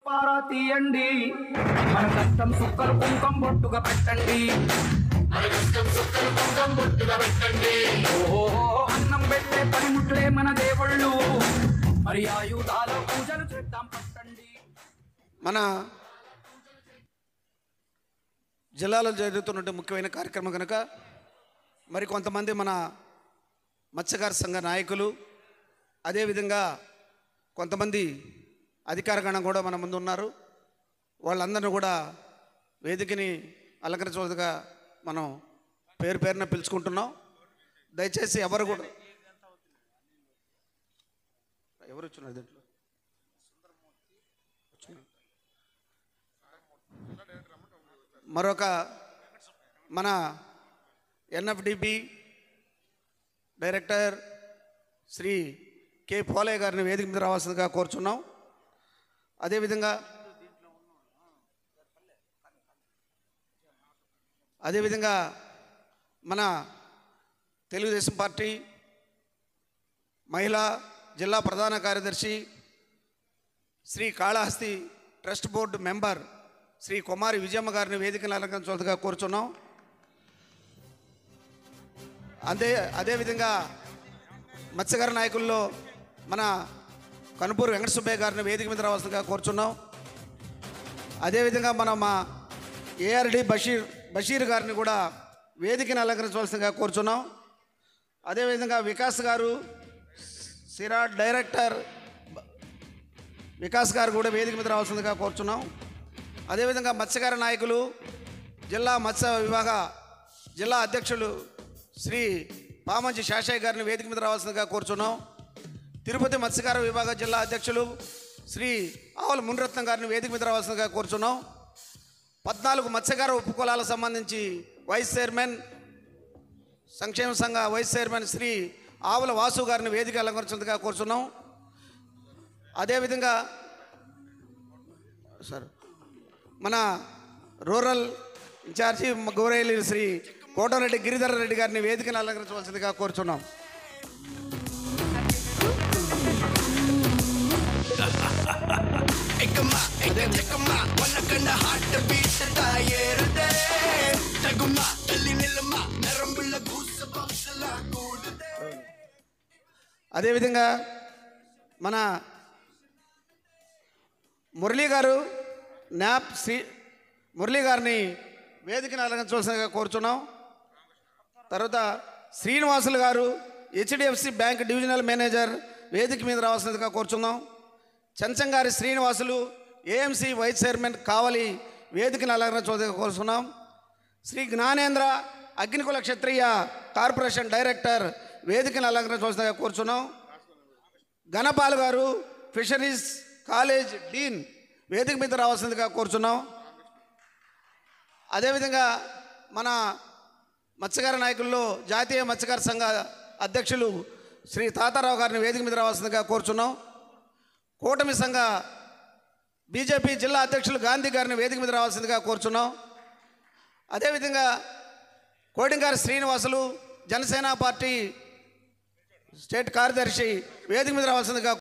పారా తీయండి, మన కష్టం సుక్కలు కుంకం బొట్టుగా పెట్టండి. ఓహో అన్నం పెట్టే పనిముట్లే మన దేవుళ్ళు, మరి ఆయుధాల పూజలు చేద్దాం పట్టండి. మన జిల్లాలో జరుగుతున్న ముఖ్యమైన కార్యక్రమం కనుక మరి కొంతమంది మన మత్స్యకార సంఘ నాయకులు, అదేవిధంగా కొంతమంది అధికారగణం కూడా మన ముందు ఉన్నారు. వాళ్ళందరినీ కూడా వేదికని అలంకరించవలసిగా మనం పేరు పేరున పిలుచుకుంటున్నాం. దయచేసి ఎవరు కూడా ఎవరు వచ్చినారు దీంట్లో మరొక మన NFDB director Shri K Polaiah గారిని వేదిక మీద రావాల్సిందిగా కోరుచున్నాం. అదేవిధంగా మన తెలుగుదేశం పార్టీ మహిళా జిల్లా ప్రధాన కార్యదర్శి Sri Kalahasti trust board member Sri Kumari Vijayamma గారిని వేదికను అలంకరించవలసిగా కోరుచున్నాం. అదేవిధంగా మత్స్యకార నాయకుల్లో మన కనుపూరు వెంకట సుబ్బయ్య గారిని వేదిక మీద రావాల్సిందిగా కోరుచున్నాం. అదేవిధంగా మా ఏఆర్డి బషీర్ గారిని కూడా వేదికను అలంకరించవలసిందిగా కోరుచున్నాం. అదేవిధంగా వికాస్ గారు సిరాట్ డైరెక్టర్ వికాస్ గారు కూడా వేదిక మీద రావాల్సిందిగా కోరుచున్నాం. అదేవిధంగా మత్స్యకార నాయకులు జిల్లా మత్స్య విభాగ జిల్లా అధ్యక్షులు శ్రీ పామంచి శాషయ్య గారిని వేదిక మీద రావాల్సిందిగా కోరుచున్నాం. తిరుపతి మత్స్యకార విభాగ జిల్లా అధ్యక్షులు శ్రీ ఆవుల మునిరత్నం గారిని వేదిక మీద రావాల్సిందిగా కోరుచున్నాం. 14 మత్స్యకార ఉపకులాలకు సంబంధించి వైస్ చైర్మన్ సంక్షేమ సంఘ వైస్ చైర్మన్ శ్రీ ఆవుల వాసు గారిని వేదిక అలంకరించేందుగా కోరుచున్నాం. అదేవిధంగా సార్ మన రూరల్ ఇన్ఛార్జి గౌరవనీయులు శ్రీ కోటరెడ్డి గిరిధర్ రెడ్డి గారిని వేదికను అలంకరించవలసిందిగా కోరుచున్నాం. అదేవిధంగా మన మురళీ గారు న్యాప్ శ్రీ మురళీ గారిని వేదికను అలంకరించవలసిందిగా కోరుచున్నాం. తర్వాత శ్రీనివాసులు గారు హెచ్డిఎఫ్సి బ్యాంక్ డివిజనల్ మేనేజర్ వేదిక మీద రావాల్సిందిగా కోరుచున్నాం. చంచంగారి శ్రీనివాసులు ఏఎంసీ వైస్ చైర్మన్ కావలి వేదికను అలంకరించవలసిందిగా కోరుచున్నాం. శ్రీ జ్ఞానేంద్ర అగ్నికుల క్షత్రియ కార్పొరేషన్ డైరెక్టర్ వేదికను అలంకరించవలసిందిగా కోరుచున్నాం. గణపాల్ గారు ఫిషరీస్ కాలేజ్ డీన్ వేదిక మీద రావాల్సిందిగా కోరుచున్నాం. అదేవిధంగా మన మత్స్యకార నాయకుల్లో జాతీయ మత్స్యకార సంఘ అధ్యక్షులు శ్రీ తాతారావు గారిని వేదిక మీద రావాల్సిందిగా కోరుచున్నాం. కూటమి సంఘ బీజేపీ జిల్లా అధ్యక్షులు గాంధీ గారిని వేదిక మీద రావాల్సిందిగా కోరుచున్నాం. అదేవిధంగా కోడింగారి శ్రీనివాసులు జనసేన పార్టీ స్టేట్ కార్యదర్శి వేదిక మీద రావాల్సిందిగా